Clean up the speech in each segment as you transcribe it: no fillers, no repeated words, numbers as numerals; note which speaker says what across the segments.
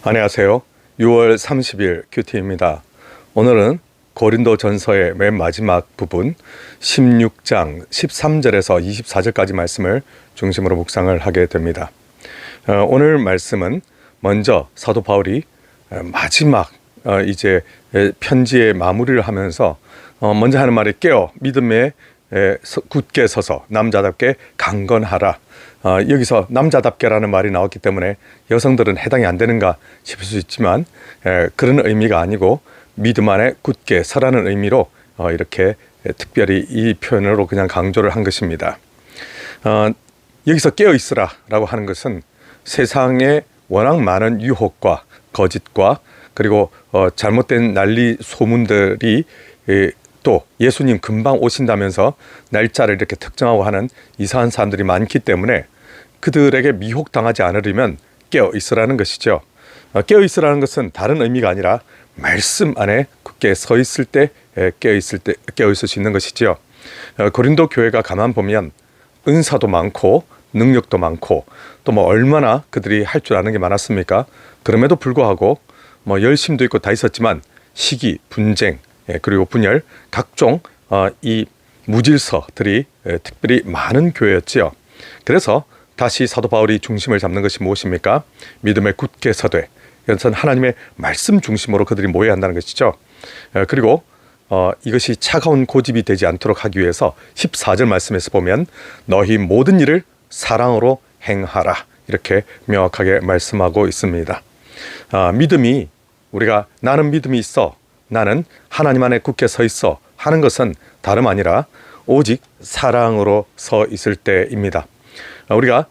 Speaker 1: 안녕하세요. 6월 30일 큐티입니다. 오늘은 고린도전서의 맨 마지막 부분 16장 13절에서 24절까지 말씀을 중심으로 묵상을 하게 됩니다. 오늘 말씀은 먼저 사도 바울이 마지막 이제 편지의 마무리를 하면서 먼저 하는 말이 깨어 믿음에 굳게 서서 남자답게 강건하라. 여기서 남자답게라는 말이 나왔기 때문에 여성들은 해당이 안 되는가 싶을 수 있지만 그런 의미가 아니고 믿음 안에 굳게 서라는 의미로 이렇게 특별히 이 표현으로 그냥 강조를 한 것입니다. 여기서 깨어 있으라 라고 하는 것은 세상에 워낙 많은 유혹과 거짓과 그리고 잘못된 난리 소문들이 또 예수님 금방 오신다면서 날짜를 이렇게 특정하고 하는 이상한 사람들이 많기 때문에 그들에게 미혹당하지 않으려면 깨어 있으라는 것이죠. 깨어 있으라는 것은 다른 의미가 아니라 말씀 안에 굳게 서 있을 때 깨어 있을 수 있는 것이죠. 고린도 교회가 가만 보면 은사도 많고 능력도 많고 또 뭐 얼마나 그들이 할 줄 아는 게 많았습니까? 그럼에도 불구하고 뭐 열심도 있고 다 있었지만 시기, 분쟁, 그리고 분열, 각종 이 무질서들이 특별히 많은 교회였지요. 그래서 다시 사도 바울이 중심을 잡는 것이 무엇입니까? 믿음에 굳게 서되, 이것은 하나님의 말씀 중심으로 그들이 모여야 한다는 것이죠. 그리고 이것이 차가운 고집이 되지 않도록 하기 위해서 14절 말씀에서 보면 너희 모든 일을 사랑으로 행하라 이렇게 명확하게 말씀하고 있습니다. 믿음이 우리가 나는 믿음이 있어, 나는 하나님 안에 굳게 서 있어 하는 것은 다름 아니라 오직 사랑으로 서 있을 때입니다. 우리가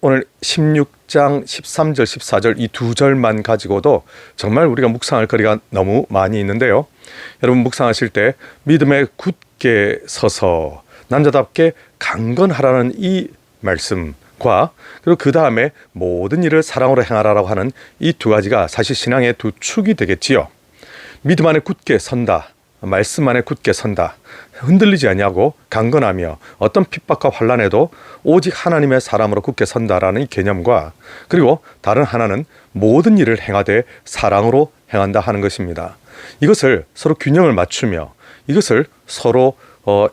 Speaker 1: 오늘 16장 13절 14절 이 두 절만 가지고도 정말 우리가 묵상할 거리가 너무 많이 있는데요. 여러분 묵상하실 때 믿음에 굳게 서서 남자답게 강건하라는 이 말씀과 그리고 그 다음에 모든 일을 사랑으로 행하라라고 하는 이 두 가지가 사실 신앙의 두 축이 되겠지요. 믿음 안에 굳게 선다, 말씀 안에 굳게 선다, 흔들리지 아니하고 강건하며 어떤 핍박과 환난에도 오직 하나님의 사람으로 굳게 선다라는 이 개념과 그리고 다른 하나는 모든 일을 행하되 사랑으로 행한다 하는 것입니다. 이것을 서로 균형을 맞추며 이것을 서로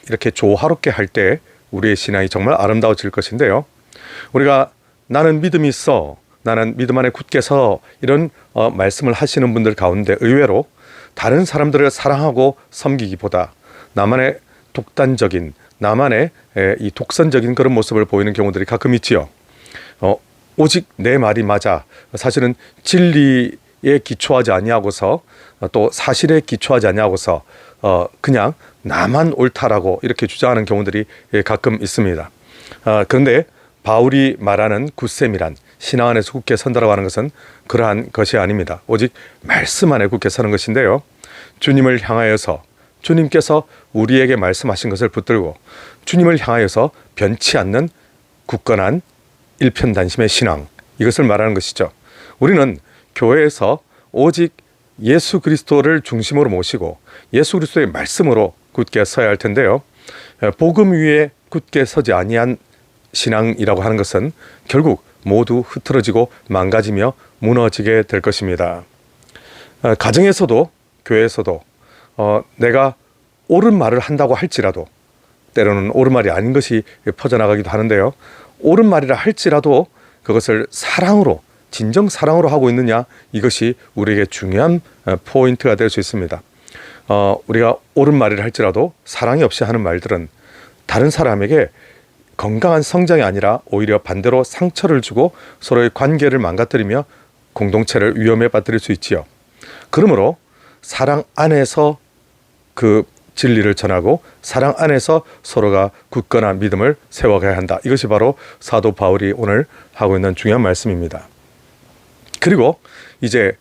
Speaker 1: 이렇게 조화롭게 할 때 우리의 신앙이 정말 아름다워질 것인데요. 우리가 나는 믿음이 있어, 나는 믿음 안에 굳게 서 이런 말씀을 하시는 분들 가운데 의외로 다른 사람들을 사랑하고 섬기기보다 나만의 독단적인, 나만의 이 독선적인 그런 모습을 보이는 경우들이 가끔 있지요. 오직 내 말이 맞아. 사실은 진리에 기초하지 아니하고서 또 사실에 기초하지 아니하고서 그냥 나만 옳다라고 이렇게 주장하는 경우들이 가끔 있습니다. 그런데 바울이 말하는 굳셈이란 신앙 안에서 굳게 선다라고 하는 것은 그러한 것이 아닙니다. 오직 말씀 안에 굳게 서는 것인데요. 주님을 향하여서 주님께서 우리에게 말씀하신 것을 붙들고 주님을 향하여서 변치 않는 굳건한 일편단심의 신앙, 이것을 말하는 것이죠. 우리는 교회에서 오직 예수 그리스도를 중심으로 모시고 예수 그리스도의 말씀으로 굳게 서야 할 텐데요. 복음 위에 굳게 서지 아니한 신앙이라고 하는 것은 결국 모두 흐트러지고 망가지며 무너지게 될 것입니다. 가정에서도 교회에서도 내가 옳은 말을 한다고 할지라도 때로는 옳은 말이 아닌 것이 퍼져나가기도 하는데요. 옳은 말이라 할지라도 그것을 사랑으로, 진정 사랑으로 하고 있느냐, 이것이 우리에게 중요한 포인트가 될 수 있습니다. 우리가 옳은 말이라 할지라도 사랑이 없이 하는 말들은 다른 사람에게 건강한 성장이 아니라 오히려 반대로 상처를 주고 서로의 관계를 망가뜨리며 공동체를 위험에 빠뜨릴 수 있지요. 그러므로 사랑 안에서 그 진리를 전하고 사랑 안에서 서로가 굳건한 믿음을 세워가야 한다. 이것이 바로 사도 바울이 오늘 하고 있는 중요한 말씀입니다. 그리고 이제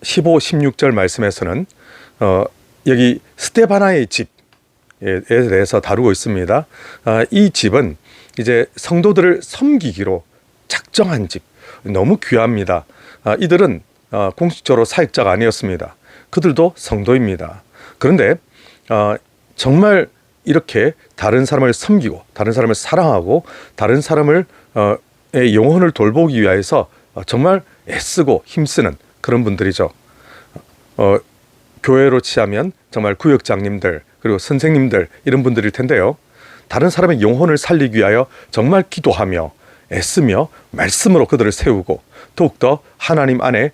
Speaker 1: 15, 16절 말씀에서는 여기 스데바나의 집에 대해서 다루고 있습니다. 이 집은 이제 성도들을 섬기기로 작정한 집, 너무 귀합니다. 이들은 공식적으로 사역자가 아니었습니다. 그들도 성도입니다. 그런데 정말 이렇게 다른 사람을 섬기고 다른 사람을 사랑하고 다른 사람을 영혼을 돌보기 위해서 정말 애쓰고 힘쓰는 그런 분들이죠. 교회로 치자면 정말 구역장님들 그리고 선생님들 이런 분들일 텐데요. 다른 사람의 영혼을 살리기 위하여 정말 기도하며 애쓰며 말씀으로 그들을 세우고 더욱더 하나님 안에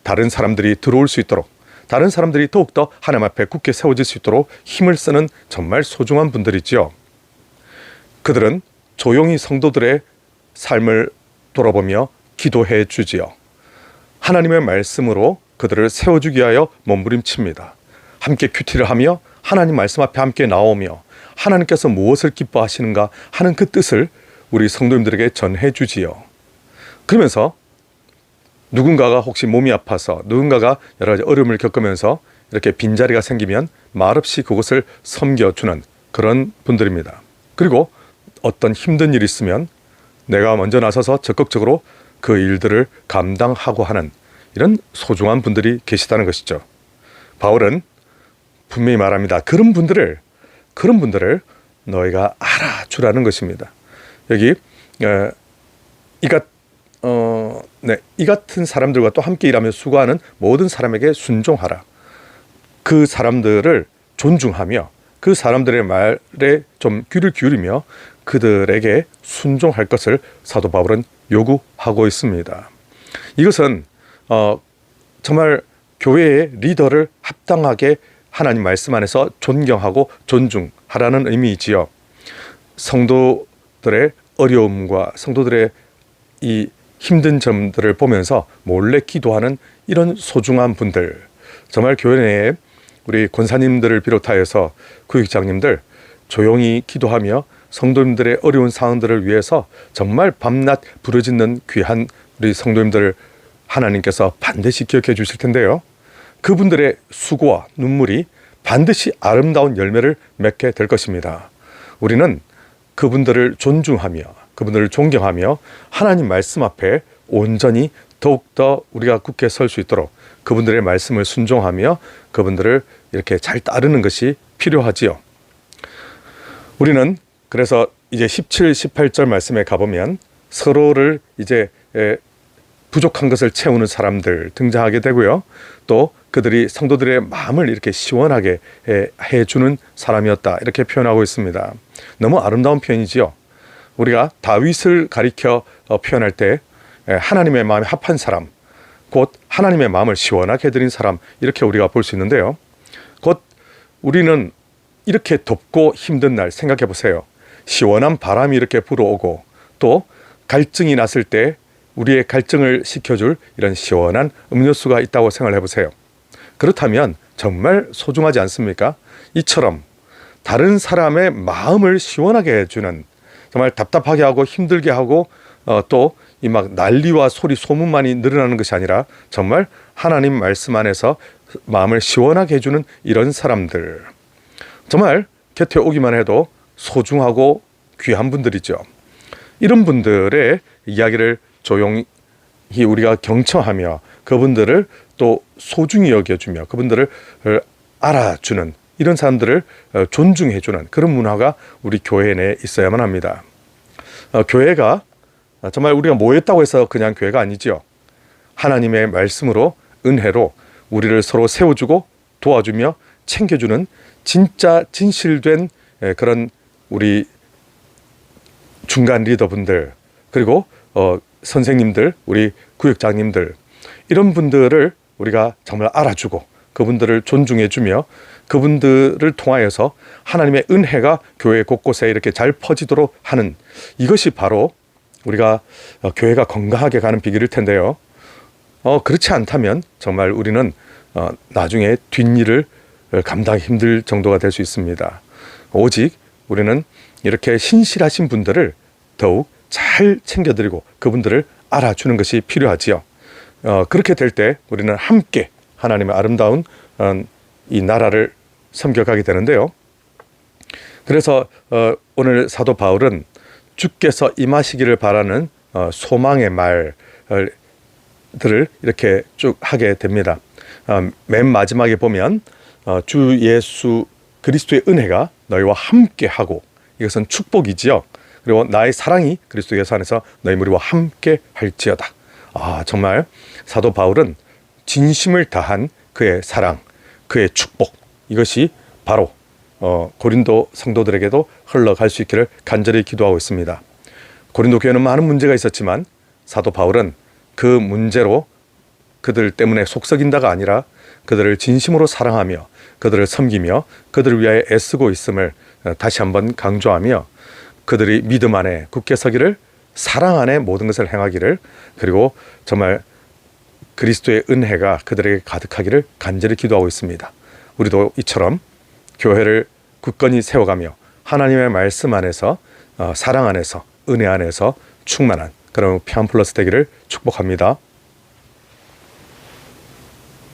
Speaker 1: 다른 사람들이 들어올 수 있도록 다른 사람들이 더욱더 하나님 앞에 굳게 세워질 수 있도록 힘을 쓰는 정말 소중한 분들이지요. 그들은 조용히 성도들의 삶을 돌아보며 기도해 주지요. 하나님의 말씀으로 그들을 세워주기 위하여 몸부림칩니다. 함께 큐티를 하며 하나님 말씀 앞에 함께 나오며 하나님께서 무엇을 기뻐하시는가 하는 그 뜻을 우리 성도님들에게 전해 주지요. 그러면서 누군가가 혹시 몸이 아파서 누군가가 여러 가지 어려움을 겪으면서 이렇게 빈자리가 생기면 말없이 그곳을 섬겨주는 그런 분들입니다. 그리고 어떤 힘든 일이 있으면 내가 먼저 나서서 적극적으로 그 일들을 감당하고 하는 이런 소중한 분들이 계시다는 것이죠. 바울은 분명히 말합니다. 그런 분들을 너희가 알아주라는 것입니다. 여기 이 같은 사람들과 또 함께 일하며 수고하는 모든 사람에게 순종하라. 그 사람들을 존중하며 그 사람들의 말에 좀 귀를 기울이며 그들에게 순종할 것을 사도 바울은 요구하고 있습니다. 이것은 정말 교회의 리더를 합당하게 하나님 말씀 안에서 존경하고 존중하라는 의미이지요. 성도들의 어려움과 성도들의 이 힘든 점들을 보면서 몰래 기도하는 이런 소중한 분들, 정말 교회 내에 우리 권사님들을 비롯하여서 구역장님들 조용히 기도하며 성도님들의 어려운 상황들을 위해서 정말 밤낮 부르짖는 귀한 우리 성도님들을 하나님께서 반드시 기억해 주실 텐데요. 그분들의 수고와 눈물이 반드시 아름다운 열매를 맺게 될 것입니다. 우리는 그분들을 존중하며 그분들을 존경하며 하나님 말씀 앞에 온전히 더욱더 우리가 굳게 설 수 있도록 그분들의 말씀을 순종하며 그분들을 이렇게 잘 따르는 것이 필요하지요. 우리는 그래서 이제 17, 18절 말씀에 가보면 서로를 이제 부족한 것을 채우는 사람들 등장하게 되고요. 또 그들이 성도들의 마음을 이렇게 시원하게 해주는 사람이었다 이렇게 표현하고 있습니다. 너무 아름다운 표현이지요. 우리가 다윗을 가리켜 표현할 때 하나님의 마음에 합한 사람, 곧 하나님의 마음을 시원하게 해드린 사람 이렇게 우리가 볼 수 있는데요. 곧 우리는 이렇게 덥고 힘든 날 생각해 보세요. 시원한 바람이 이렇게 불어오고 또 갈증이 났을 때 우리의 갈증을 식혀줄 이런 시원한 음료수가 있다고 생각을 해보세요. 그렇다면 정말 소중하지 않습니까? 이처럼 다른 사람의 마음을 시원하게 해주는 정말 답답하게 하고 힘들게 하고 또 이 막 난리와 소리 소문만이 늘어나는 것이 아니라 정말 하나님 말씀 안에서 마음을 시원하게 해주는 이런 사람들 정말 곁에 오기만 해도 소중하고 귀한 분들이죠. 이런 분들의 이야기를 조용히 우리가 경청하며 그분들을 또 소중히 여겨주며 그분들을 알아주는 이런 사람들을 존중해주는 그런 문화가 우리 교회 내에 있어야만 합니다. 교회가 정말 우리가 모였다고 해서 그냥 교회가 아니지요. 하나님의 말씀으로 은혜로 우리를 서로 세워주고 도와주며 챙겨주는 진짜 진실된 그런 우리 중간 리더분들 그리고 선생님들 우리 구역장님들 이런 분들을 우리가 정말 알아주고 그분들을 존중해주며 그분들을 통하여서 하나님의 은혜가 교회 곳곳에 이렇게 잘 퍼지도록 하는 이것이 바로 우리가 교회가 건강하게 가는 비결일 텐데요. 그렇지 않다면 정말 우리는 나중에 뒷일을 감당하기 힘들 정도가 될 수 있습니다. 오직 우리는 이렇게 신실하신 분들을 더욱 잘 챙겨드리고 그분들을 알아주는 것이 필요하지요. 그렇게 될 때 우리는 함께 하나님의 아름다운 이 나라를 섬겨가게 되는데요. 그래서 오늘 사도 바울은 주께서 임하시기를 바라는 소망의 말들을 이렇게 쭉 하게 됩니다. 맨 마지막에 보면 주 예수 그리스도의 은혜가 너희와 함께 하고 이것은 축복이지요. 그리고 나의 사랑이 그리스도 예수 안에서 너희 무리와 함께 할지어다. 정말 사도 바울은 진심을 다한 그의 사랑, 그의 축복, 이것이 바로 고린도 성도들에게도 흘러갈 수 있기를 간절히 기도하고 있습니다. 고린도 교회는 많은 문제가 있었지만 사도 바울은 그 문제로 그들 때문에 속썩인다가 아니라 그들을 진심으로 사랑하며 그들을 섬기며 그들을 위하여 애쓰고 있음을 다시 한번 강조하며 그들이 믿음 안에 굳게 서기를, 사랑 안에 모든 것을 행하기를, 그리고 정말 그리스도의 은혜가 그들에게 가득하기를 간절히 기도하고 있습니다. 우리도 이처럼 교회를 굳건히 세워가며 하나님의 말씀 안에서 사랑 안에서 은혜 안에서 충만한 그런 평안 플러스 되기를 축복합니다.